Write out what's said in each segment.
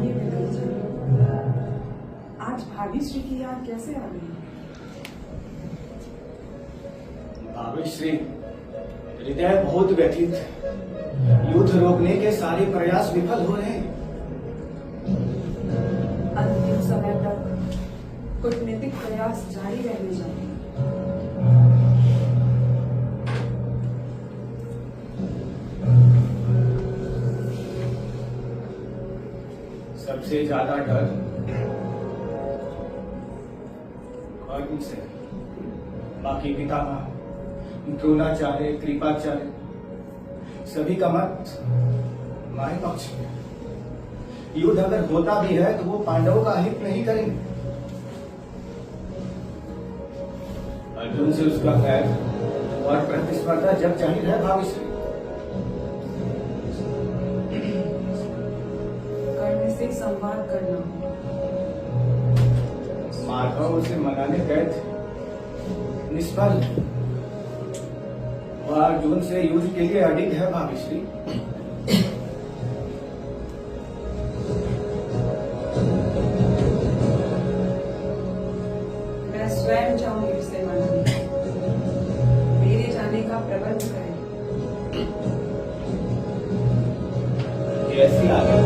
आइए विक्रम जी, आज भाभी श्री की याद कैसे आ गई? भाभी श्री हृदय बहुत व्यथित है। युद्ध रोकने के सारे प्रयास विफल हो रहे हैं। अंतिम समय तक कूटनीतिक प्रयास जारी रहने चाहिए। सबसे ज्यादा डर कर्म से, बाकी पितामह, द्रोणाचार्य, कृपाचार्य सभी का मत हमारे पक्ष में। युद्ध अगर होता भी है तो वो पांडवों का हित नहीं करेंगे। अर्जुन से उसका खैर और प्रतिस्पर्धा जब जाहिर है भाभी श्री। कर्ण से संवाद करना होगा। माधव उसे मनाने गए थे, निष्फल। वह अर्जुन से युद्ध के लिए अडिग है भाभी श्री। मैं स्वयं जाऊंगी उसे मनाने। मेरे जाने का प्रबंध करें। कैसी आगे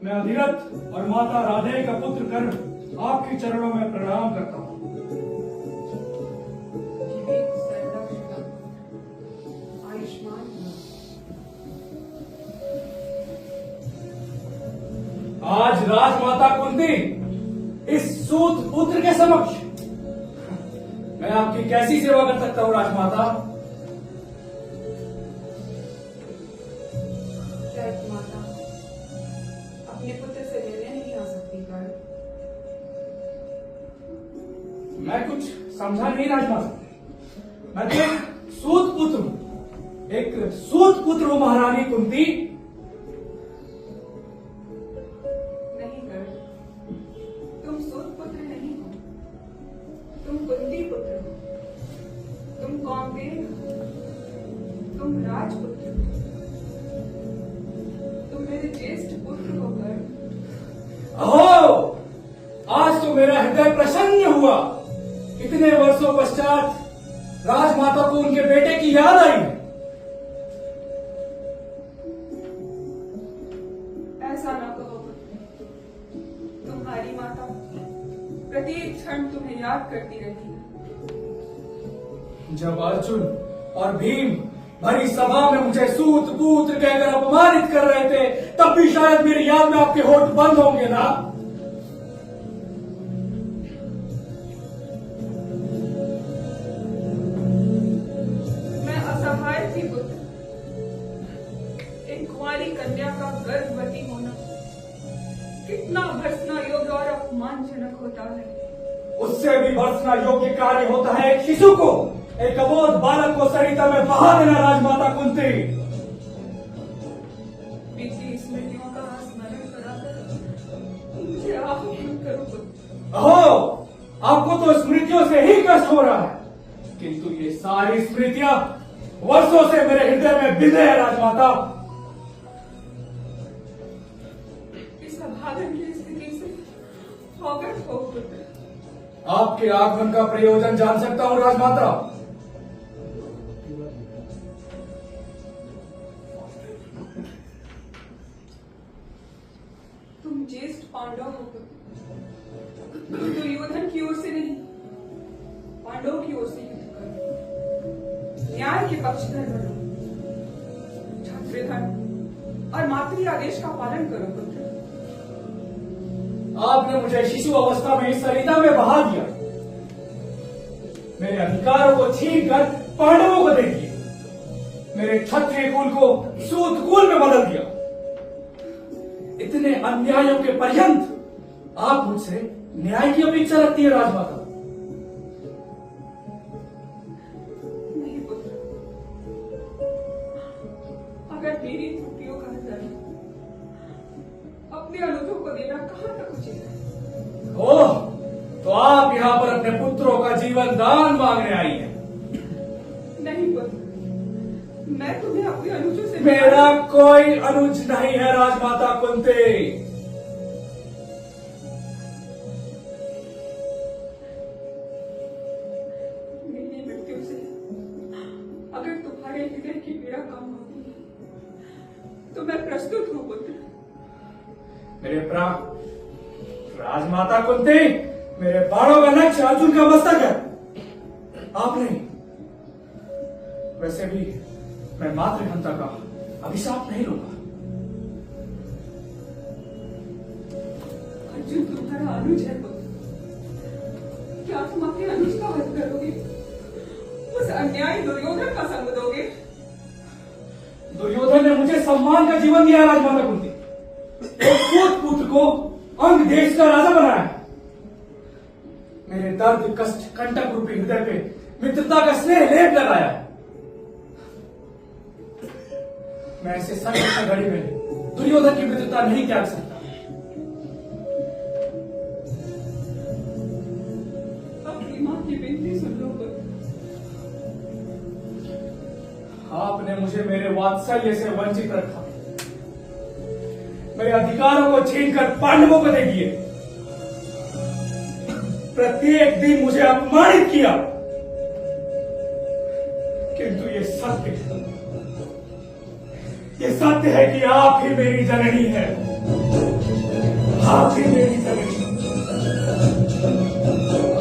मैं अधिरथ और माता राधे का पुत्र कर्ण आपके चरणों में प्रणाम करता हूँ। आयुष्मान। आज राजमाता कुंती इस सूत पुत्र के समक्ष मैं आपकी कैसी सेवा कर सकता हूँ राजमाता? माता अपने पुत्र से लेने नहीं आ सकती कर्ण। मैं कुछ समझा नहीं राजमाता। मैं तो एक सूत पुत्र हूँ, एक सूत पुत्र हूँ महारानी कुंती। नहीं कर्ण, तुम सूत पुत्र नहीं हो, तुम कुंती पुत्र हो। तुम कौंतेय हो, तुम राजपुत्र हो। तुम मेरे ज्येष्ठ पुत्र हो कर्ण। अहो, आज तो मेरा हृदय प्रसन्न हुआ। इतने वर्षों पश्चात राजमाता को उनके बेटे की याद आई। ऐसा न कहो पुत्र, तुम्हारी माता प्रत्येक क्षण तुम्हें याद करती रहती है। जब अर्जुन और भीम भरी सभा में मुझे सूत पुत्र कहकर अपमानित कर रहे थे, तब भी शायद मेरी याद में आपके होठ बंद होंगे ना। कन्या का गर्भवती होना कितना भर्त्सना योग्य और अपमानजनक होता है। उससे भी भर्त्सना योग्य कार्य होता है एक शिशु को, एक अबोध बालक को सरिता में बहा देना राजमाता कुंती। बीती स्मृतियों का स्मरण कराकर मुझे आप करो पुत्र। अहो, आपको तो स्मृतियों से ही कष्ट हो रहा है, किंतु ये सारी स्मृतियां वर्षों से मेरे हृदय में बिंधे हैं राजमाता। इस अभागन की स्थिति से अवगत हो पुत्र। आपके आगमन का प्रयोजन जान सकता हूं राजमाता? तुम ज्येष्ठ पांडव हो पुत्र। दुर्योधन की ओर से नहीं, पांडवों की ओर से युद्ध करो, न्याय के पक्षधर बनो, क्षत्रियधन और मातृ आदेश का पालन करो पुत्र। आपने मुझे शिशु अवस्था में इस सरिता में बहा दिया, मेरे अधिकारों को छीन कर पांडवों को दे दिए, मेरे क्षत्रिय कुल को सूत कुल में बदल दिया। इतने अन्यायों के पर्यंत आप मुझसे न्याय की अपेक्षा रखती है राजमाता? नहीं पुत्र, अगर मेरी त्रुटियों का दर्द अपने अनुजों को देना कहां तक उचित है? ओह, तो आप यहां पर अपने पुत्रों का जीवन दान मांगने आई हैं। नहीं पुत्र, मैं तुम्हें अपने अनुजों से मेरा कोई अनुज नहीं है राजमाता कुंती। मेरी मृत्यु से अगर तुम्हारे हृदय की पीड़ा कम होती है तो मैं प्रस्तुत हूं पुत्र। मेरे प्राण राजमाता कुंती, मेरे बाणों का लक्ष्य अर्जुन का मस्तक है, आप नहीं। वैसे भी मैं मातृहंता का अभिशाप नहीं लूंगा। अर्जुन तुम्हारा अनुज है पुत्र। क्या तुम अपने अनुज का वध करोगे? उस अन्यायी दुर्योधन का संग दोगे? दुर्योधन ने मुझे सम्मान का जीवन दिया राजमाता कुंती, एक सूत पुत्र को अंग देश का राजा बनाया है। मेरे दर्द कष्ट कंटक रूपी हृदय पे मित्रता का स्नेह लेप लगाया है। मैं ऐसे संकट की घड़ी में दुर्योधन की मित्रता नहीं त्याग सकता। अपनी मां की विनती सुन लो पुत्र। आपने मुझे मेरे वात्सल्य से वंचित रखा, मेरे अधिकारों को छीनकर पांडवों को दे दिए, प्रत्येक दिन मुझे अपमानित किया, किंतु ये सत्य है कि आप ही मेरी जननी है, आप ही मेरी जननी।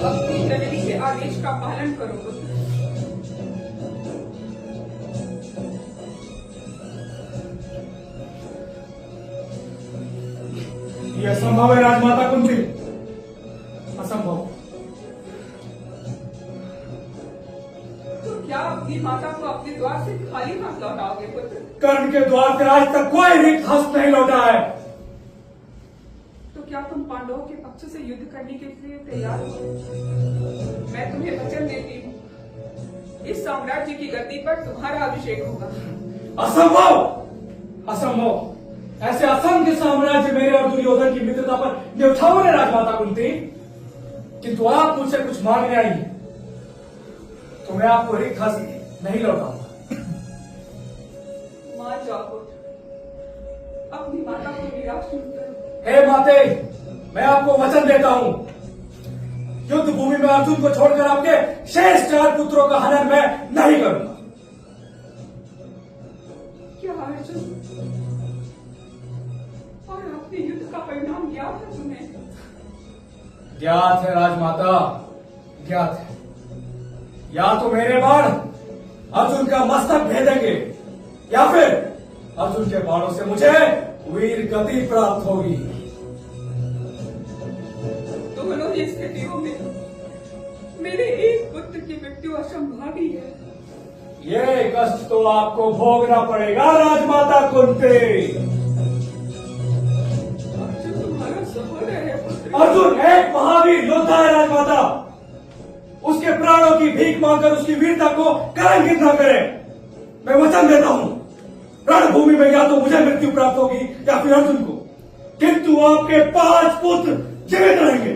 अपनी जननी के आदेश का पालन करो पुत्र। यह असंभव है राजमाता कुंती, असंभव। तो क्या अपनी माता को अपने द्वार से खाली हाथ लौटाओगे पुत्र? कर्ण के द्वार से आज तक कोई रिक्त हस्त नहीं लौटा है। तो क्या तुम पांडवों के पक्ष से युद्ध करने के लिए तैयार हो? मैं तुम्हें वचन देती हूँ, इस साम्राज्य की गद्दी पर तुम्हारा अभिषेक होगा। असंभव, असंभव। ऐसे असंख्य साम्राज्य मेरे और दुर्योधन की मित्रता पर न्यौछावर है राजमाता कुंती, किंतु आप मुझसे कुछ मांगने आई हैं, तो मैं आपको रिक्त हस्त नहीं लौटाऊंगा। मान जाओ पुत्र, अपनी माता को निराश मत करो। हे माते, मैं आपको वचन देता हूं, युद्ध भूमि में अर्जुन को छोड़कर आपके शेष 4 पुत्रों का हनन मैं नहीं करूंगा। क्या अर्जुन और अपने युद्ध का परिणाम ज्ञात है तुम्हें? ज्ञात है राजमाता, ज्ञात है। या तो मेरे बाण अर्जुन का मस्तक भेदेंगे, या फिर अर्जुन के बाणों से मुझे वीर गति प्राप्त होगी। दोनों ही स्थितियों में मेरे एक पुत्र की मृत्यु असंभावी है। ये कष्ट तो आपको भोगना पड़ेगा राजमाता कुंती। राजमाता उसके प्राणों की भीख मांगकर उसकी वीरता को कलंकित न करे। मैं वचन देता हूं, रणभूमि में या तो मुझे मृत्यु प्राप्त होगी या फिर अर्जुन को, किंतु आपके 5 पुत्र जीवित रहेंगे।